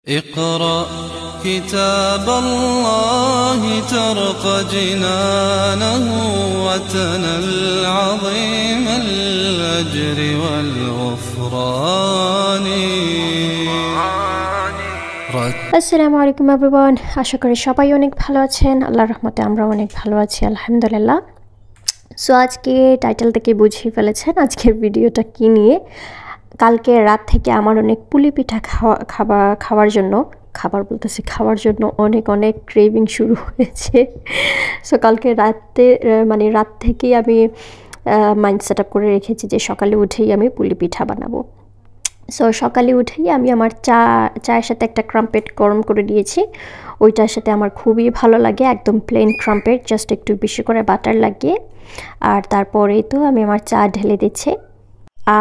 اقرأ كتاب الله ترق جنانه وتنل عظيم الأجر والغفران আসসালামু আলাইকুম এভরিওয়ান, আশা করি সবাই অনেক ভালো আছেন। আল্লাহর রহমতে আমরা অনেক ভালো আছি, আলহামদুলিল্লাহ। সো আজকে টাইটেল থেকে বুঝিয়ে ফেলেছেন আজকের ভিডিওটা কী নিয়ে। কালকে রাত থেকে আমার অনেক পুলি পিঠা খাওয়ার জন্য অনেক ক্রেভিং শুরু হয়েছে। সো কালকে রাত থেকেই আমি মাইন্ড সেট আপ করে রেখেছি যে সকালে উঠেই আমি পুলি পিঠা বানাবো। সো সকালে উঠেই আমি আমার চায়ের সাথে একটা ক্রাম্পেট গরম করে দিয়েছি। ওইটার সাথে আমার খুবই ভালো লাগে, একদম প্লেন ক্রাম্পেট, জাস্ট একটু বেশি করে বাটার লাগিয়ে। আর তারপরেই তো আমি আমার চা ঢেলে দিচ্ছি।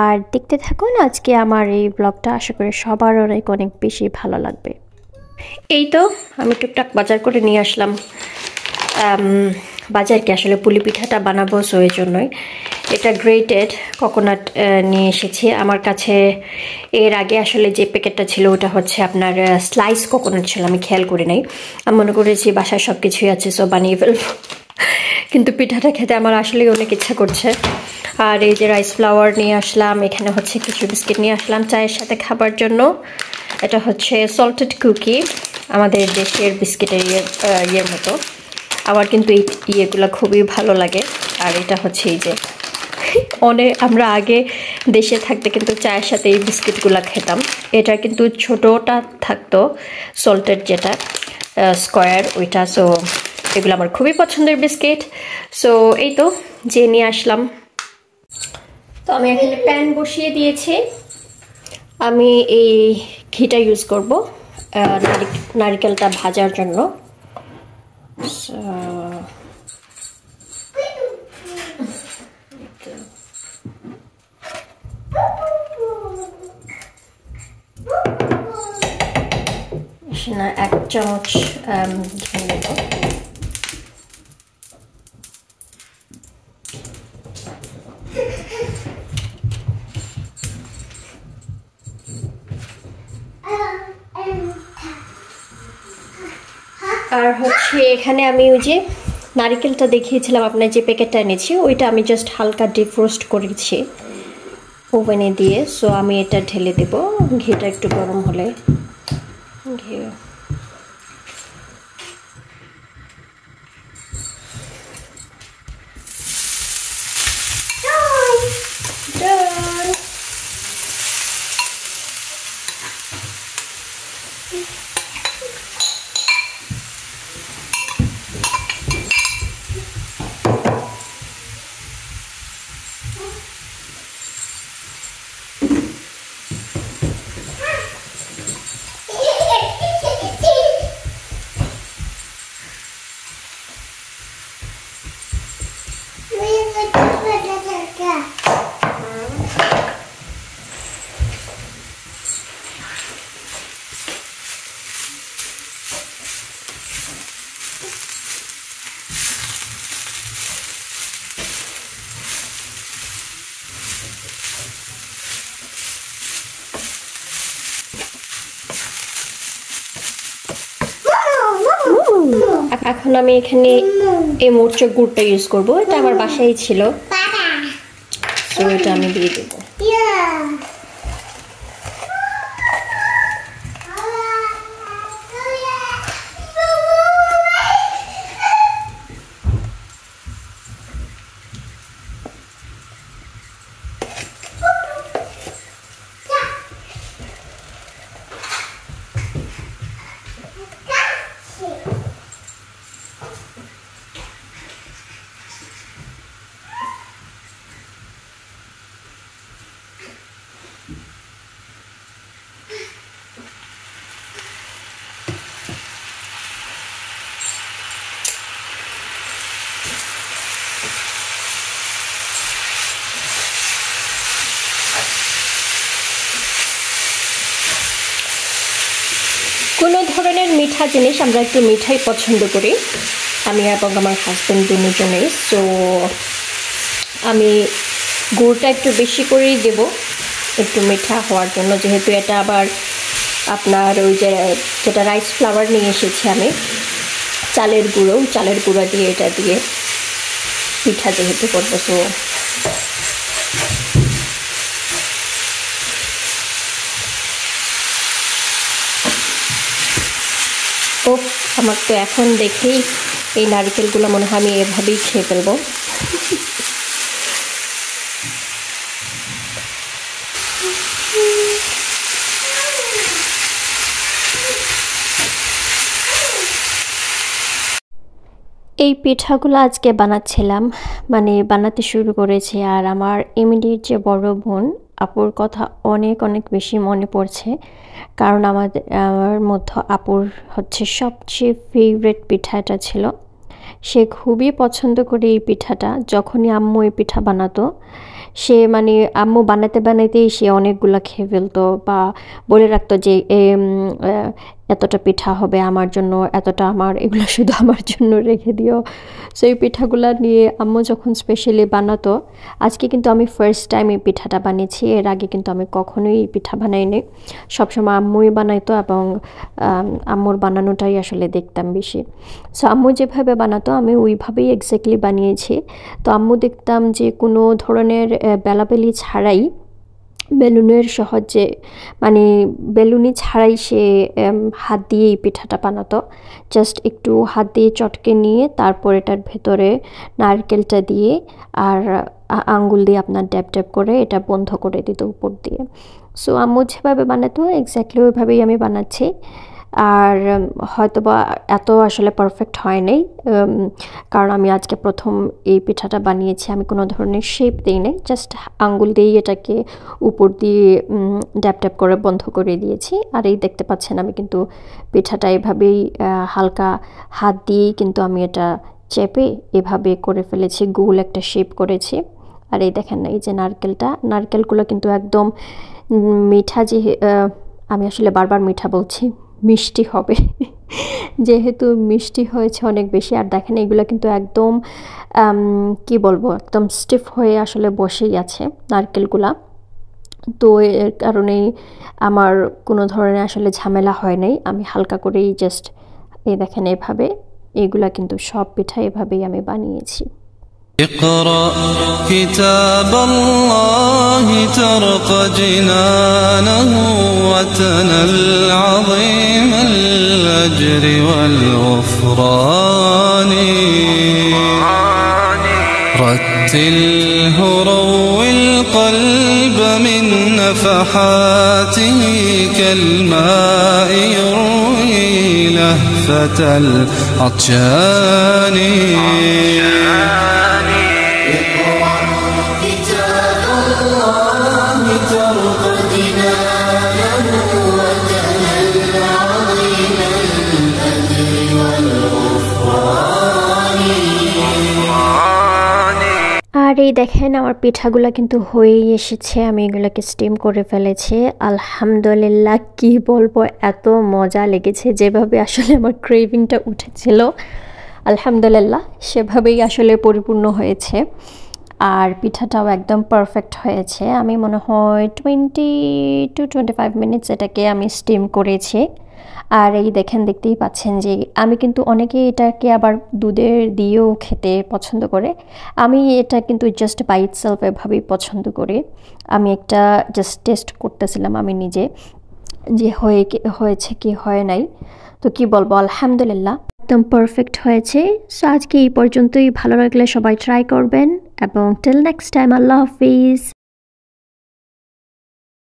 আর দেখতে থাকুন আজকে আমার এই ব্লগটা, আশা করি সবার অনেক বেশি ভালো লাগবে। এই তো আমি টুকটাক বাজার করে নিয়ে আসলাম। বাজারকে আসলে পুলি পিঠাটা বানাবো, সো এই জন্যই এটা গ্রেটেড কোকোনাট নিয়ে এসেছি। আমার কাছে এর আগে আসলে যে প্যাকেটটা ছিল ওটা হচ্ছে আপনার স্লাইস কোকোনাট ছিল, আমি খেয়াল করি নাই। আমি মনে করেছি বাসায় সব কিছুই আছে, সো বানিয়ে ফেলবো। কিন্তু পিঠাটা খেতে আমার আসলে অনেক ইচ্ছা করছে। আর এই যে রাইস ফ্লাওয়ার নিয়ে আসলাম, এখানে হচ্ছে কিছু বিস্কিট নিয়ে আসলাম চায়ের সাথে খাবার জন্য। এটা হচ্ছে সল্টেড কুকি, আমাদের দেশের বিস্কিটের ইয়ের মতো। আমার কিন্তু এই ইয়েগুলো খুবই ভালো লাগে। আর এটা হচ্ছে এই যে আমরা আগে দেশে থাকতে কিন্তু চায়ের সাথে এই বিস্কিটগুলো খেতাম। এটা কিন্তু ছোটোটা থাকতো সল্টেড, যেটা স্কোয়ার ওইটা। সো এগুলো আমার খুবই পছন্দের বিস্কিট। সো এই তো যে নিয়ে আসলাম। তো আমি এখানে প্যান বসিয়ে দিয়েছি। আমি এই ঘিটা ইউজ করব নারিকেলটা ভাজার জন্য। এক চামচ ঘি নেব। আর হচ্ছে এখানে আমি ওই যে নারিকেলটা দেখিয়েছিলাম আপনার, যে প্যাকেটটা এনেছি ওইটা আমি জাস্ট হালকা ডিফ্রোস্ট করেছি ওভেনে দিয়ে। সো আমি এটা ঢেলে দেব, ঘিটা একটু গরম হলে। ঘি এখন আমি এখানে এই মরচের গুড়টা ইউজ করব। এটা আমার বাসায় ছিল, তো এটা আমি দিয়ে দেবো। কোনো ধরনের মিঠা জিনিস আমরা একটু মিঠাই পছন্দ করি, আমি এবং আমার হাজব্যান্ড দুজনেই। সো আমি গুড়টা একটু বেশি করেই দেব, একটু মিঠা হওয়ার জন্য, যেহেতু এটা আবার আপনার ওই যে যেটা রাইস ফ্লাওয়ার নিয়ে এসেছি আমি, চালের গুঁড়া দিয়ে এটা দিয়ে পিঠা যেহেতু করবো। সো ও আমার তো এখন দেখেই এই নারকেলগুলো মনে হয় আমি এভাবেই খেয়ে ফেলবো। এই পিঠাগুলো আজকে বানাচ্ছিলাম, মানে বানাতে শুরু করেছি। আর আমার ইমিডিয়েট যে বড় বোন আপুর কথা অনেক অনেক বেশি মনে পড়ছে, কারণ আমার মধ্যে আপুর হচ্ছে সবচেয়ে ফেভারিট পিঠাটা ছিল। সে খুবই পছন্দ করে এই পিঠাটা। যখনই আম্মু এই পিঠা বানাতো, সে মানে আম্মু বানাতেই সে অনেকগুলো খেয়ে ফেলতো, বা বলে রাখতো যে এতটা পিঠা হবে আমার জন্য, এতটা আমার, এগুলো শুধু আমার জন্য রেখে দিও। সো এই পিঠাগুলো নিয়ে আম্মু যখন স্পেশালি বানাতো, আজকে কিন্তু আমি ফার্স্ট টাইম এই পিঠাটা বানিয়েছি। এর আগে কিন্তু আমি কখনোই এই পিঠা বানাইনি, সবসময় আম্মুই বানাইতো এবং আম্মুর বানানোটাই আসলে দেখতাম বেশি। সো আম্মু যেভাবে বানাতো আমি ওইভাবেই এক্স্যাক্টলি বানিয়েছি। তো আম্মু দেখতাম যে কোনো ধরনের বেলাবেলি ছাড়াই, বেলুনের সাহায্যে, মানে বেলুনি ছাড়াই সে হাত দিয়ে এই পিঠাটা বানাতো। জাস্ট একটু হাত দিয়ে চটকে নিয়ে তারপর এটার ভেতরে নারকেলটা দিয়ে আর আঙ্গুল দিয়ে আপনার ড্যাব ড্যাব করে এটা বন্ধ করে দিত উপর দিয়ে। সো আম্মু যেভাবে বানাতো এক্স্যাক্টলি ওইভাবেই আমি বানাচ্ছি। আর হয়তোবা এত আসলে পারফেক্ট হয় নাই, কারণ আমি আজকে প্রথম এই পিঠাটা বানিয়েছি। আমি কোনো ধরনের শেপ দিই নাই, জাস্ট আঙ্গুল দিয়েই এটাকে উপর দিয়ে ড্যাপ ড্যাপ করে বন্ধ করে দিয়েছি। আর এই দেখতে পাচ্ছেন আমি কিন্তু পিঠাটা এভাবেই হালকা হাত দিয়েই কিন্তু আমি এটা চেপে এভাবে করে ফেলেছি, গোল একটা শেপ করেছি। আর এই দেখেন না, এই যে নারকেলগুলো কিন্তু একদম মিঠা, যে আমি আসলে বারবার মিঠা বলছি, মিষ্টি হবে যেহেতু মিষ্টি হয়েছে অনেক বেশি। আর দেখেন এগুলো কিন্তু একদম কি বলবো, একদম স্টিফ হয়ে আসলে বসেই আছে নারকেলগুলা। তো এর কারণেই আমার কোনো ধরনের আসলে ঝামেলা হয় নাই। আমি হালকা করেই জাস্ট এই দেখেন এভাবে, এগুলা কিন্তু সব পিঠা এভাবেই আমি বানিয়েছি। اقرأ كتاب الله ترق جنانه وتنل عظيم الأجر والغفران رتله روي القلب من نفحاته كالماء يروي لهفة العطشان আর এই দেখেন আমার পিঠাগুলো কিন্তু হয়েই এসেছে, আমি এগুলোকে স্টিম করে ফেলেছি। আলহামদুলিল্লাহ, কি বলবো, এত মজা লেগেছে। যেভাবে আসলে আমার ক্রেভিংটা উঠেছিল, আলহামদুলিল্লাহ সেভাবেই আসলে পরিপূর্ণ হয়েছে। আর পিঠাটাও একদম পারফেক্ট হয়েছে। আমি মনে হয় 20 to 25 মিনিটস এটাকে আমি স্টিম করেছি। আর এই দেখতেই পাচ্ছেন যে আমি কিন্তু অনেকেই এটাকে আবার দুধের দিয়েও খেতে পছন্দ করে। আমি এটা কিন্তু জাস্ট বাই ইটসেলফ এভাবেই পছন্দ করি। আমি একটা জাস্ট টেস্ট করতেছিলাম আমি নিজে, যে হয়েছে কি হয় নাই। তো কি বলবো, আলহামদুলিল্লাহ একদম পারফেক্ট হয়েছে। সো আজকে এই পর্যন্তই। ভালো লাগলে সবাই ট্রাই করবেন এবং টিল নেক্সট টাইম, আল্লাহ হাফিজ।